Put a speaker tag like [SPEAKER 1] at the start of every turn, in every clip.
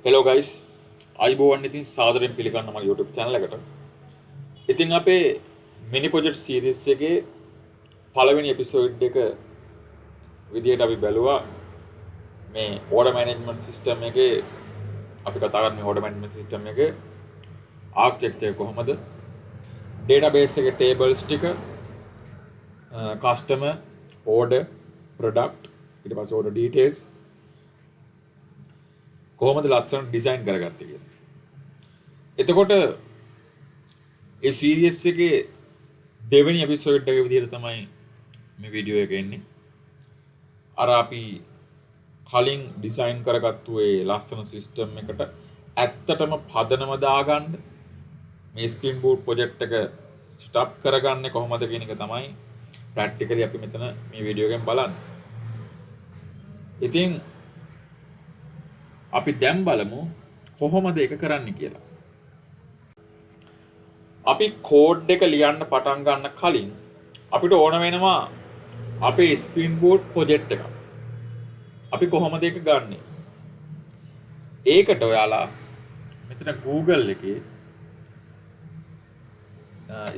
[SPEAKER 1] Hello guys අයිබෝවන් ඉතින් සාදරයෙන් පිළිගන්න මගේ YouTube channel එකට. ඉතින් අපේ මිනි ප්‍රොජෙක්ට් සීරීස් එකේ පළවෙනි එපිසෝඩ් එක විදියට අපි බැලුවා මේ order management system එකේ අපි කතා කරන්නේ order management system එකේ architecture කොහොමද database එකේ tables ටික customer order product ඊට පස්සේ order details කොහොමද ලස්සන ඩිසයින් කරගත්තේ කියලා. එතකොට ඒ සීරීස් එකේ දෙවෙනි එපිසෝඩ් එක විදිහට තමයි මේ වීඩියෝ එක එන්නේ. අර අපි කලින් ඩිසයින් කරගත්තු ඒ ලස්සන සිස්ටම් එකට ඇත්තටම පදනම දාගන්න මේ ස්ක්‍රීන් බෝඩ් ප්‍රොජෙක්ට් එක ස්ටාප් කරගන්නේ කොහොමද කියන එක තමයි ප්‍රැක්ටිකලි අපි මෙතන මේ වීඩියෝ එකෙන් බලන්නේ. ඉතින් අපි දැන් බලමු කොහොමද ඒක කරන්න කියලා. අපි කෝඩ් එක ලියන්න පටන් ගන්න කලින් අපිට ඕන වෙනවා අපේ ස්ක්‍රීන් බෝඩ් ප්‍රොජෙක්ට් එක. අපි කොහොමද ඒක ගන්නෙ? ඒකට ඔයාලා මෙතන Google එකේ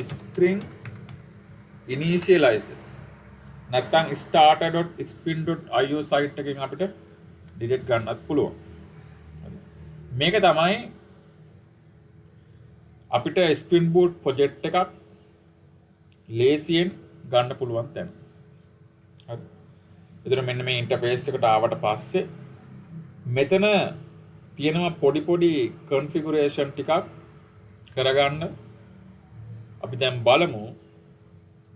[SPEAKER 1] screen initializer නැත්නම් starter.screen.io site එකෙන් අපිට ඩිලීට් ගන්නත් පුළුවන්. මේක තමයි අපිට ස්ක්‍රීන් බෝඩ් ප්‍රොජෙක්ට් එකක් ලේසියෙන් ගන්න පුළුවන් තැන. හරි. එතන මෙන්න මේ ඉන්ටර්ෆේස් එකට ආවට පස්සේ මෙතන තියෙනවා පොඩි කන්ෆිගරේෂන් ටිකක් කරගන්න. අපි දැන් බලමු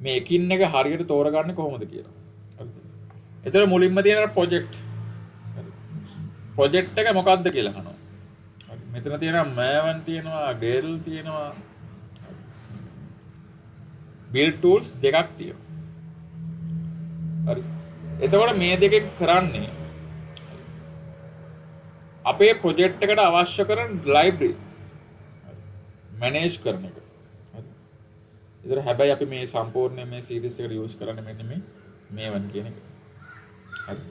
[SPEAKER 1] මේ එකින් එක හරියට තෝරගන්නේ කොහොමද කියලා. හරිද? එතන මුලින්ම තියෙන ප්‍රොජෙක්ට්. හරි. ප්‍රොජෙක්ට් එක මොකක්ද කියලා අහනවා. මෙතන තියෙනවා Maven තියෙනවා Gradle තියෙනවා build tools දෙකක් තියෙනවා. හරි. එතකොට මේ දෙකෙන් කරන්නේ අපේ ප්‍රොජෙක්ට් එකට අවශ්‍ය කරන library manage කරන එක. හරි. ඒතර හැබැයි අපි මේ සම්පූර්ණ මේ series එකට use කරන්නේ මෙන්න මේ Maven කියන එක. හරි.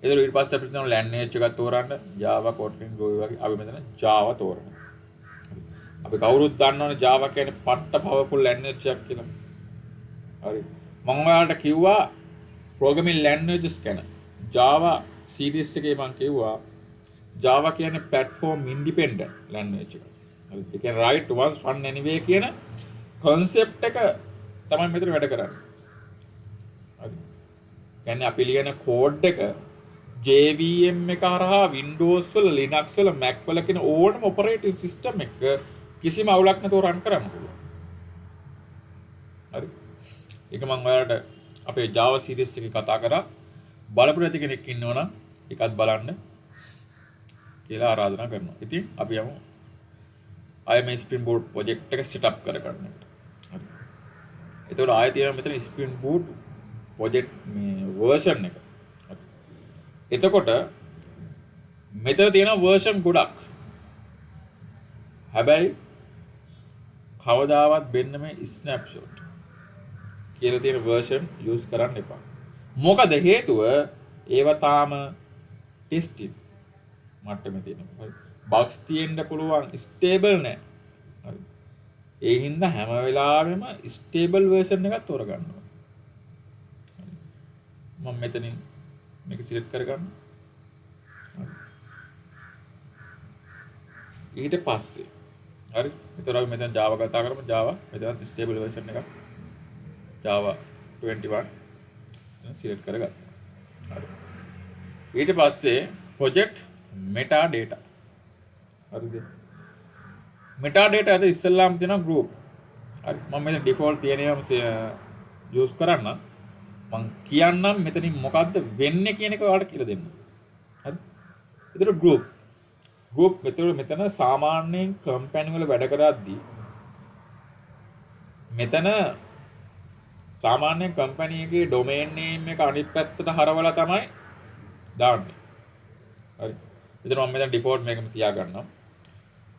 [SPEAKER 1] එතකොට ඊට පස්සේ අපිට තියෙන language එකක් තෝරන්න Java, Kotlin, Go වගේ අපි මෙතන Java තෝරනවා. අපි කවුරුත් දන්නවනේ Java කියන්නේ පට්ට powerful language එකක් කියලා. හරි. මම ඔයාලට කිව්වා programming languages ගැන. Java series එකේ මම කිව්වා Java කියන්නේ platform independent language එකක්. හරි. ඒ කියන්නේ write once run anywhere කියන concept එක තමයි මෙතන වැඩ කරන්නේ. හරි. කියන්නේ අපි ලියන code එක JVM එක හරහා Windows වල Linux වල Mac වල කියන ඕනම operating system එක කිසිම අවුලක් නැතුව run කරන්න පුළුවන්. හරි. ඒක මම ඔයාලට අපේ Java series එකේ කතා කරා. බලපු නැති කෙනෙක් ඉන්නවනම් ඒකත් බලන්න කියලා ආරාධනා කරනවා. ඉතින් අපි යමු IMA Spring Boot project එක set up කරගන්න එකට. හරි. එතකොට ආයෙ තියෙනවා මෙතන Spring Boot project මේ version එක. එතකොට මෙතන තියෙන version ගොඩක්. හැබැයි කවදාවත් වෙන්න මේ snapshot කියලා තියෙන version use කරන්න එපා. මොකද හේතුව ඒවා තාම testing මට්ටමේ තියෙනවා. හරි. bugs තියෙන්න පුළුවන් stable නැහැ. හරි. ඒ හින්දා හැම වෙලාවෙම stable version එකක් තෝරගන්න ඕනේ. මම මෙතනින් මේක සිලෙක්ට් කරගන්න. ඊට පස්සේ හරි. එතකොට අපි මෙතන Java කතා කරමු. Java මෙතන stable version එකක් Java 21 සිලෙක්ට් කරගත්තා. හරි. ඊට පස්සේ project metadata. හරිද? metadata අද ඉස්සෙල්ලාම තියෙනවා group. හරි. මම මෙතන default තියෙනවම use කරන්න. මං කියන්නම් මෙතනින් මොකද්ද වෙන්නේ කියන එක ඔයාලට කියලා දෙන්න. හරි. ඒතර group මෙතන සාමාන්‍යයෙන් කම්පැනි වල වැඩ කරද්දී මෙතන සාමාන්‍යයෙන් කම්පැනි එකේ domain name එක අනිත් පැත්තට හරවලා තමයි දාන්නේ. හරි. ඒතර මම මෙතන default මේකම තියාගන්නම්.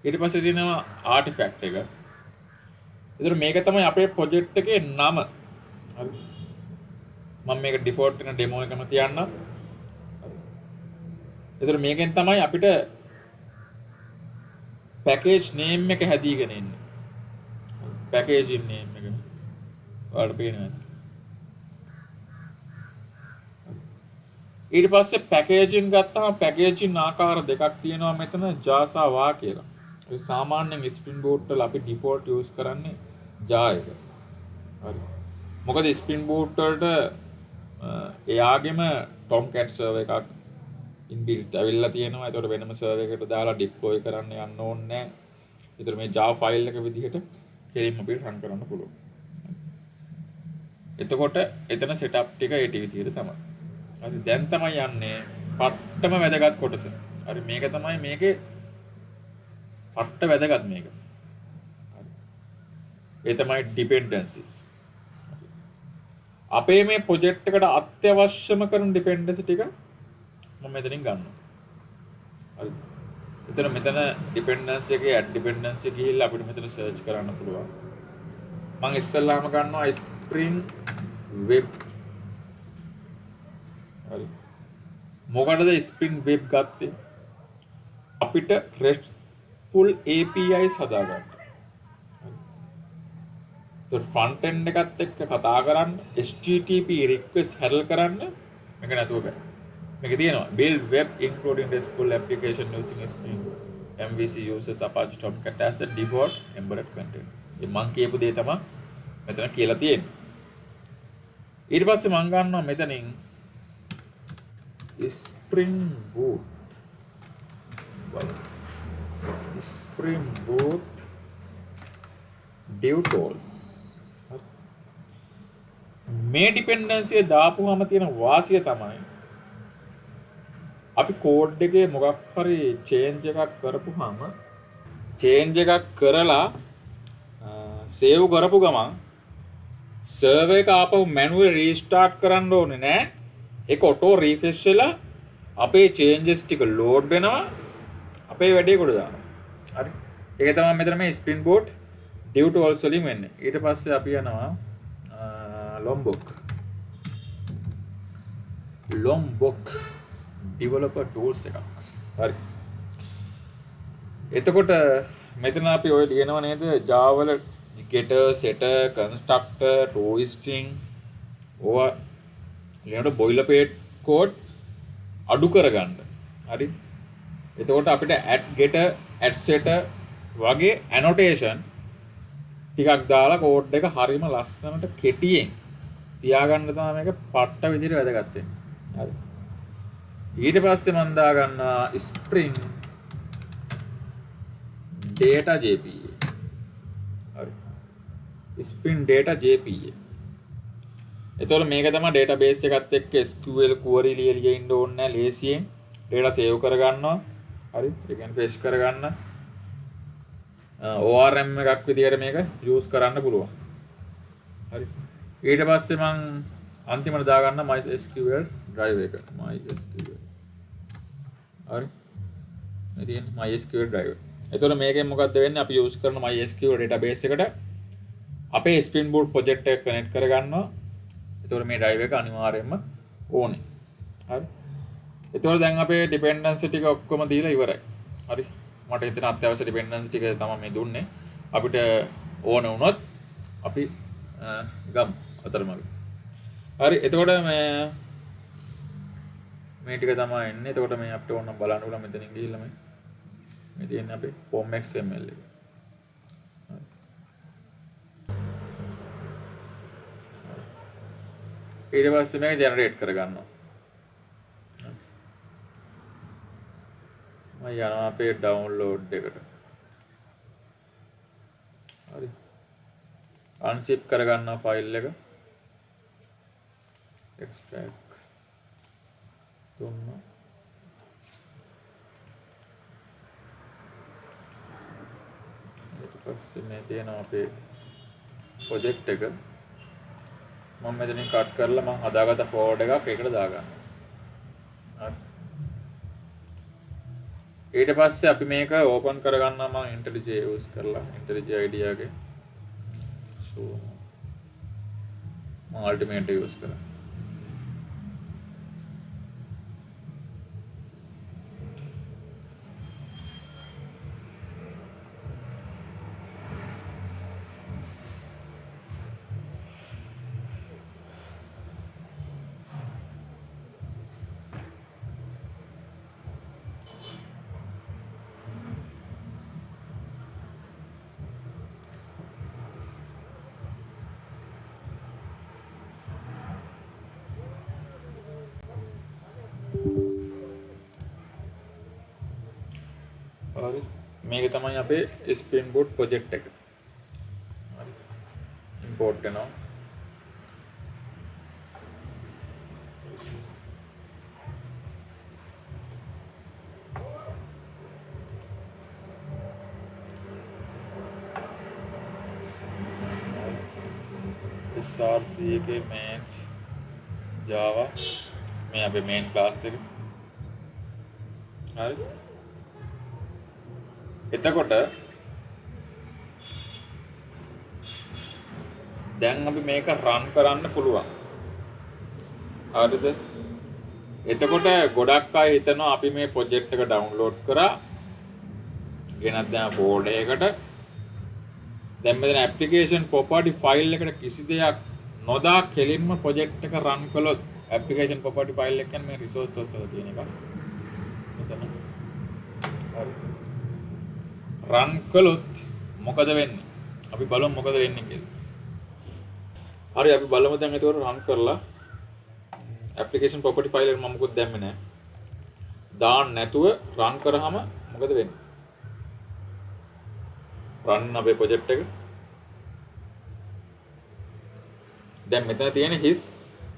[SPEAKER 1] ඊට පස්සේ තියෙනවා artifact එක. ඒතර මේක තමයි අපේ project එකේ නම. හරි. මම මේක default වෙන demo එකම තියන්නම්. ඒතර මේකෙන් තමයි අපිට පැකේජ් නේම් එක හැදීගෙන එන්නේ. පැකේජින් නේම් එක. ඔයාලට පේනවද? ඊට පස්සේ පැකේජින් ගත්තාම පැකේජින් ආකාර දෙකක් තියෙනවා මෙතන ජා වා කියලා. ඒ සාමාන්‍යයෙන් ස්ප්‍රින් බූට් වල අපි ඩිෆෝල්ට් යූස් කරන්නේ ජා එක. හරි. මොකද ස්ප්‍රින් බූට් වලට එයාගෙම ටොම් කැට් සර්වර් එකක් ඉන්බිල්ට් ඇවිල්ලා තියෙනවා. ඒකට වෙනම සර්වර් එකකට දාලා ඩිප්ලොයි කරන්න යන්න ඕනේ නැහැ. ඒතර මේ Java ෆයිල් එක විදිහට කෙලින්ම අපිට රන් කරන්න පුළුවන්. එතකොට එතන සෙටප් ටික ඒ විදිහට තමයි. හරි දැන් තමයි යන්නේ පට්ටම වැදගත් කොටස. හරි මේක තමයි මේකේ පට්ට වැදගත් මේක. හරි. ඒ තමයි dependencies. අපේ මේ ප්‍රොජෙක්ට් එකට අත්‍යවශ්‍යම කරන dependency ටික මම මෙතනින් ගන්නවා. හරි. මෙතන dependency එකේ add dependency ගිහිල්ලා අපිට මෙතන search කරන්න පුළුවන්. මම ඉස්සෙල්ලාම ගන්නවා spring web. හරි. මොකටද spring web ගත්තේ? අපිට RESTful APIs හදාගන්න. හරි. front end එකත් එක්ක කතා කරන්න HTTP request handle කරන්න මේක නැතුව බෑ. මේක තියෙනවා build web including RESTful application using Spring MVC uses Apache Tomcat as the default embedded content. මේ මම කියපු දේ තමයි මෙතන කියලා තියෙන්නේ. ඊට පස්සේ මම ගන්නවා මෙතනින් Spring Boot. Spring Boot dev tools. මේ dependency එක දාපුවාම තියෙන වාසිය තමයි අපි කෝඩ් එකේ මොකක් හරි චේන්ජ් එකක් කරපුවාම චේන්ජ් එකක් කරලා සේව් කරපු ගමන් සර්වර් එක ආපහු මැනුවල් රීස්ටාර්ට් කරන්න ඕනේ නෑ. ඒක ඔටෝ රීෆ්‍රෙෂ් වෙලා අපේ චේන්ජස් ටික ලෝඩ් වෙනවා. අපේ වැඩේ කොට දානවා. හරි. ඒක තමයි මෙතන මේ Spring Boot dev tools වලින් වෙන්නේ. ඊට පස්සේ අපි යනවා Lombok developer tools එකක්. හරි. එතකොට මෙතන අපි ඔය ලියනවා නේද Java වල getter setter constructor toString ඕවා ඊළඟට boilerplate code අඩු කරගන්න. හරි. එතකොට අපිට add getter add setter වගේ annotation ටිකක් දාලා කෝඩ් එක හරිම ලස්සනට කෙටියෙන් තියාගන්න තමයි මේක පට්ට විදිහට වැදගත් වෙන්නේ. හරි. ඊට පස්සේ මම දා ගන්නවා Spring Data JPA. හරි. Spring Data JPA. එතකොට මේක තමයි database එකත් එක්ක SQL query ලියලා ඉන්න ඕනේ නැහැ ලේසියෙන් data save කරගන්නවා. හරි. ඒ කියන්නේ fetch කරගන්න ORM එකක් විදියට මේක use කරන්න පුළුවන්. හරි. ඊට පස්සේ මම අන්තිමට දාගන්න MySQL drive එක. MySQL. හරි. මේ තියෙන MySQL drive. එතකොට මේකෙන් මොකද්ද වෙන්නේ? අපි use කරන MySQL database එකට අපේ Spring Boot project එක connect කරගන්නවා. එතකොට මේ drive එක අනිවාර්යයෙන්ම ඕනේ. හරි. එතකොට දැන් අපේ dependency ටික ඔක්කොම දීලා ඉවරයි. හරි. මට හිතෙන අත්‍යවශ්‍ය dependency ටික තමයි මේ දුන්නේ. අපිට ඕන වුණොත් අපි ගමු අතරමඟ. හරි. එතකොට මේ ටික තමයි එන්නේ. එතකොට මේ අපිට ඕන බලන්න පුළුවන් මෙතනින් ගිහිල්ලා මේ තියෙන්නේ අපේ form xml එක. ඊට පස්සේ මේක ජෙනරේට් කරගන්නවා. මම යනවා අපේ ඩවුන්ලෝඩ් එකට. හරි. අන්සිප් කරගන්නවා ෆයිල් එක. extract දුන්නා. ඊට පස්සේ මේ තියෙනවා අපේ ප්‍රොජෙක්ට් එක. මම මෙතනින් කට් කරලා මම හදාගත්ත ෆෝල්ඩර් එකක් ඒකට දාගන්නවා. හරි. ඊට පස්සේ අපි මේක ඕපන් කරගන්නවා මම IntelliJ use කරලා IntelliJ IDEA එකේ so මම Ultimate use කරා. හරි මේක තමයි අපේ spin boot project එක. හරි import කරනවා. src එකේ main java මේ අපේ main class එක. හරි එතකොට දැන් අපි මේක run කරන්න පුළුවන්. හරිද? එතකොට ගොඩක් අය හිතනවා අපි මේ project එක download කරා ගෙනත් දැන් folder එකකට දැන් මෙතන application property file එකට කිසි දෙයක් නොදා කෙලින්ම project එක run කළොත් application property file එක කියන්නේ මේ resources වල තියෙන එක. මෙතන හරි run කළොත් මොකද වෙන්නේ? අපි බලමු මොකද වෙන්නේ කියලා. හරි අපි බලමු දැන් ඒකට run කරලා application property file එක මම මොකද දැම්මේ නැහැ. දාන්න නැතුව run කරාම මොකද වෙන්නේ? run අපේ project එක. දැන් මෙතන තියෙන his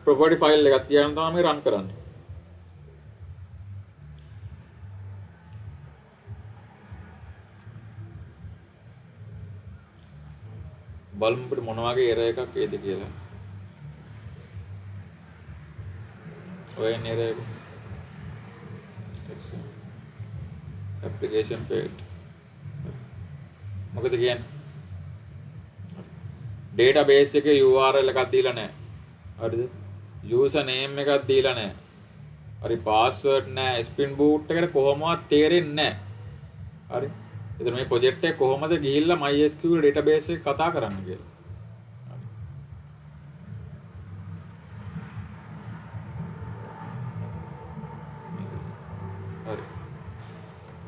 [SPEAKER 1] property file එකක් තියාගෙන තමයි මේ run කරන්නේ. බලමු අපිට මොන වගේ error එකක් එයිද කියලා. ඔය error එක. application failed. මොකද කියන්නේ? database එකේ URL එකක් දීලා නැහැ. හරිද? user name එකක් දීලා නැහැ. හරි password නැහැ. spin boot එකට කොහොමවත් තේරෙන්නේ නැහැ. හරි. එතන මේ project එක කොහොමද ගිහිල්ලා MySQL database එක කතා කරන්න කියලා. හරි.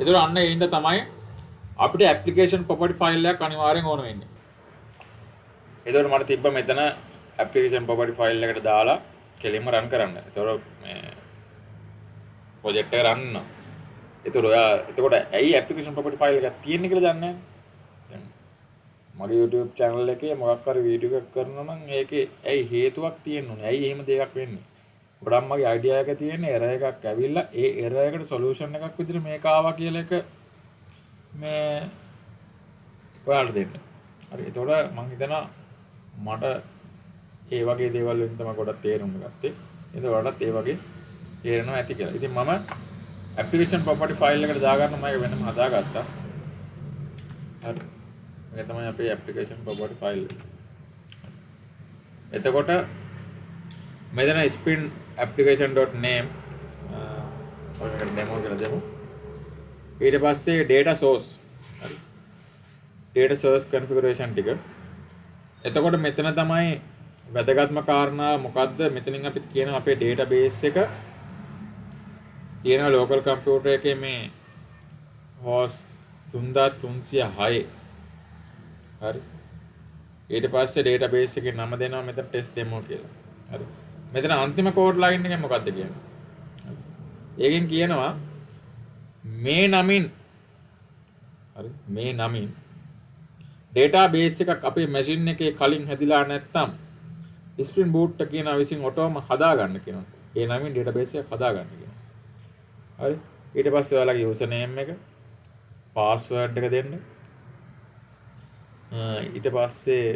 [SPEAKER 1] ඒතර අන්න ඒ හින්දා තමයි අපිට application property file එකක් අනිවාර්යෙන් ඕන වෙන්නේ. එතකොට මට තිබ්බ මෙතන application property file එකට දාලා කෙලින්ම run කරන්න. එතකොට මේ project එක run වෙනවා. එතකොට ඇයි application property file එකක් තියෙන්නේ කියලා දන්නේ නැහැ. දැන් මගේ YouTube channel එකේ මොකක් හරි වීඩියෝ එකක් කරනවා නම් ඒකේ ඇයි හේතුවක් තියෙන්න ඕනේ. ඇයි එහෙම දෙයක් වෙන්නේ? ගොඩක් මගේ idea එක තියෙන්නේ error එකක් ඇවිල්ලා ඒ error එකට solution එකක් විදිහට මේක ආවා කියලා එක මේ ඔයාලට දෙන්න. හරි. එතකොට මම හිතනවා මට ඒ වගේ දේවල් වලින් තමයි ගොඩක් තේරුම් ගත්තේ. ඒක වලටත් ඒ වගේ තේරෙනවා ඇති කියලා. ඉතින් මම application property file එකට දාගන්න මම ඒක වෙනම හදාගත්තා. හරි. මේක තමයි අපේ application property file එක. එතකොට මෙතන spin application.name ඔයකට demo කියලා දෙමු. ඊට පස්සේ data source. හරි. data source configuration ටික. එතකොට මෙතන තමයි වැදගත්ම කාරණා මොකද්ද? මෙතනින් අපි කියනවා අපේ database එක තියෙන local computer එකේ මේ host 3306. හරි. ඊට පස්සේ database එකේ නම දෙනවා මෙතන test demo කියලා. හරි. මෙතන අන්තිම code line එක මොකද්ද කියන්නේ? ඒකෙන් කියනවා මේ නමින් හරි මේ නමින් database එකක් අපේ machine එකේ කලින් හැදිලා නැත්නම් spin boot එක කියන විසින් ඔටෝම හදාගන්න කියනවා. ඒ නමින් database එකක් හදාගන්න කියනවා. හරි. ඊට පස්සේ ඔයාලගේ user name එක password එක දෙන්න. ඊට පස්සේ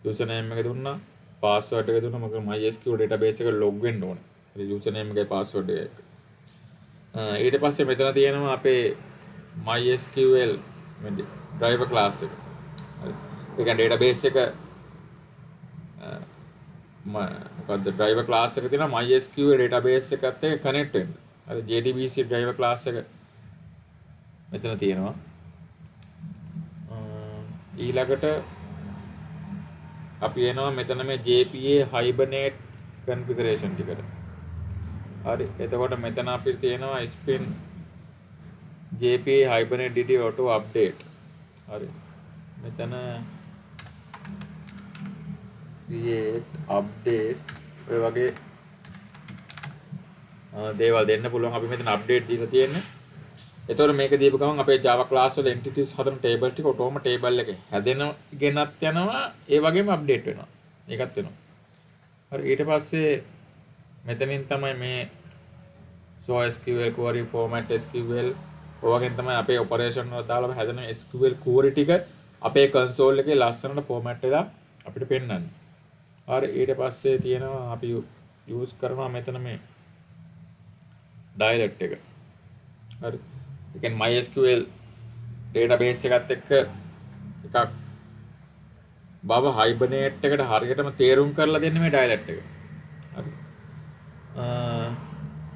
[SPEAKER 1] user name එක දුන්නා password එක දුන්නා මොකද MySQL database එක log වෙන්න ඕනේ. හරි user name එකයි password එක. ඊට පස්සේ මෙතන තියෙනවා අපේ MySQL driver class එක. හරි. ඒ කියන්නේ database එක මොකද්ද driver class එක තියෙනවා MySQL database එකත් එක්ක connect වෙන්න. හරි JDBC driver class එක මෙතන තියෙනවා. ඊළඟට අපි එනවා මෙතන මේ JPA Hibernate configuration ටිකට. හරි. එතකොට මෙතන අපිට තියෙනවා spin JPA Hibernate DD auto update. හරි. මෙතන create update ඔය වගේ දේවල් දෙන්න පුළුවන්. අපි මෙතන update දීලා තියෙන්නේ. එතකොට මේක දීපු ගමන් අපේ Java class වල entities හදන table ටික ඔටෝම table එකේ හැදෙන ගෙනත් යනවා ඒ වගේම update වෙනවා. ඒකත් වෙනවා. හරි ඊට පස්සේ මෙතනින් තමයි මේ show SQL query format SQL ඔයගෙන් තමයි අපේ operation වල දාලා හැදෙන SQL query ටික අපේ console එකේ ලස්සනට format වෙලා අපිට පෙන්නන්නේ. හරි ඊට පස්සේ තියෙනවා අපි use කරනවා මෙතන මේ dialect එක. හරි ඒ කියන්නේ MySQL database එකත් එක්ක එකක් බව hibernate එකට හරියටම තේරුම් කරලා දෙන්නේ මේ dialect එක. හරි.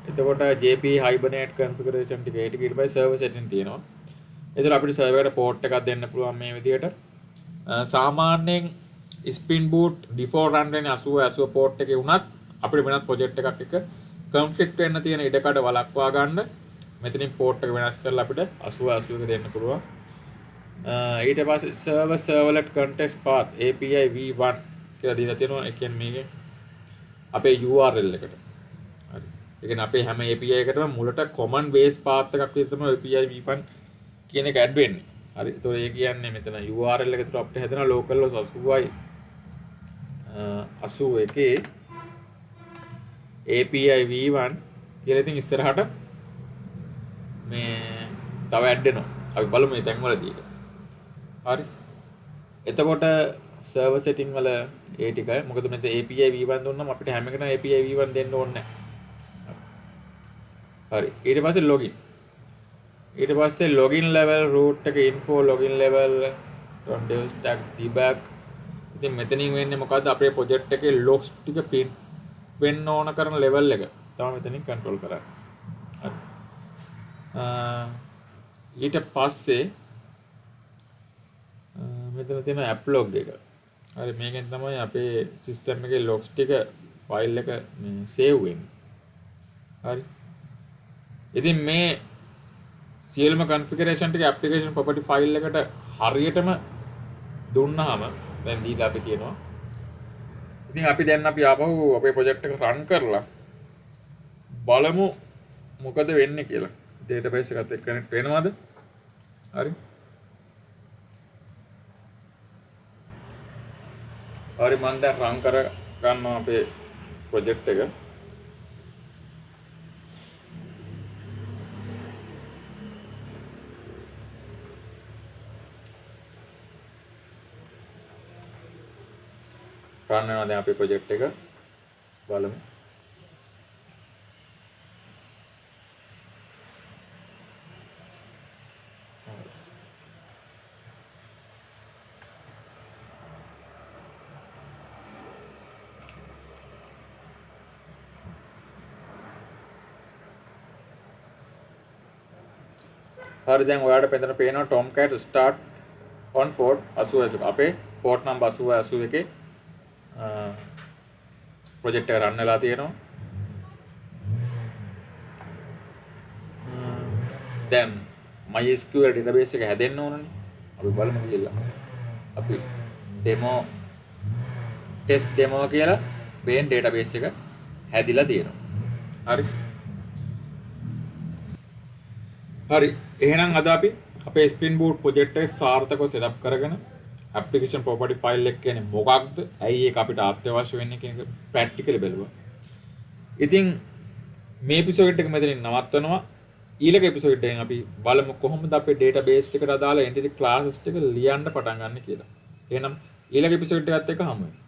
[SPEAKER 1] එතකොට JP hibernate configuration ටික ඒ ටික ඊට පස්සේ server setting තියෙනවා. ඒතර අපිට server එකට port එකක් දෙන්න පුළුවන් මේ විදිහට. සාමාන්‍යයෙන් Spring Boot default run වෙන්නේ 80 port එකේ වුණත් අපිට වෙනත් project එකක් එක්ක conflict වෙන්න තියෙන ඉඩකඩ වළක්වා ගන්න මෙතනින් port එක වෙනස් කරලා අපිට 80 එක දෙන්න පුළුවන්. ඊට පස්සේ server servlet context path API v1 කියලා දීලා තියෙනවා. ඒ කියන්නේ මේකේ අපේ URL එකට. හරි. ඒ කියන්නේ අපේ හැම API එකකටම මුලට common base path එකක් විතර තමයි API v1 කියන එක add වෙන්නේ. හරි. ඒතකොට ඒ කියන්නේ මෙතන URL එක විතර අපිට හැදෙන local host 80යි 81 API v1 කියලා ඉතින් ඉස්සරහට මේ තව ඇඩ් වෙනවා. අපි බලමු මේ තැන් වලදී ඒක. හරි. එතකොට server setting වල ඒ ටිකයි. මොකද මෙතන API v1 දුන්නම අපිට හැම එකටම API v1 දෙන්න ඕනේ නැහැ. හරි. ඊට පස්සේ login. ඊට පස්සේ login level root එක info login level dev stack debug. ඉතින් මෙතනින් වෙන්නේ මොකද්ද අපේ project එකේ logs ටික print වෙන්න ඕන කරන level එක තමයි මෙතනින් control කරන්නේ. හරි. ඊට පස්සේ මෙතන තියෙන app log එක. හරි මේකෙන් තමයි අපේ system එකේ logs ටික file එක මේ save වෙන්නේ. හරි. ඉතින් මේ සියලුම configuration ටික application property file එකට හරියටම දුන්නාම දැන් දීලා අපි තියෙනවා. ඉතින් අපි දැන් ආපහු අපේ project එක run කරලා බලමු මොකද වෙන්නේ කියලා. database එකත් එක්ක connect වෙනවද? හරි. හරි මම දැන් run කර ගන්නවා අපේ project එක. run වෙනවා දැන් අපේ project එක. බලමු. හරි දැන් ඔයාලට මෙතන පේනවා Tomcat start on port 80 අපේ port number 80 එකේ project එක run වෙලා තියෙනවා. දැන් MySQL database එක හැදෙන්න ඕනනේ. අපි බලමු කියලා. අපි test demo කියලා main database එක හැදිලා තියෙනවා. හරි. හරි එහෙනම් අද අපි අපේ Spring Boot project එක සාර්ථකව setup කරගෙන application property file එක කියන්නේ මොකක්ද? ඇයි ඒක අපිට අත්‍යවශ්‍ය වෙන්නේ කියන එක practically බලුවා. ඉතින් මේ episode එක මෙතනින් නවත්වනවා. ඊළඟ episode එකෙන් අපි බලමු කොහොමද අපේ database එකට අදාළ entity classes ටික ලියන්න පටන් ගන්න කියලා. එහෙනම් ඊළඟ episode එකත් එක්ක හමු වෙමු.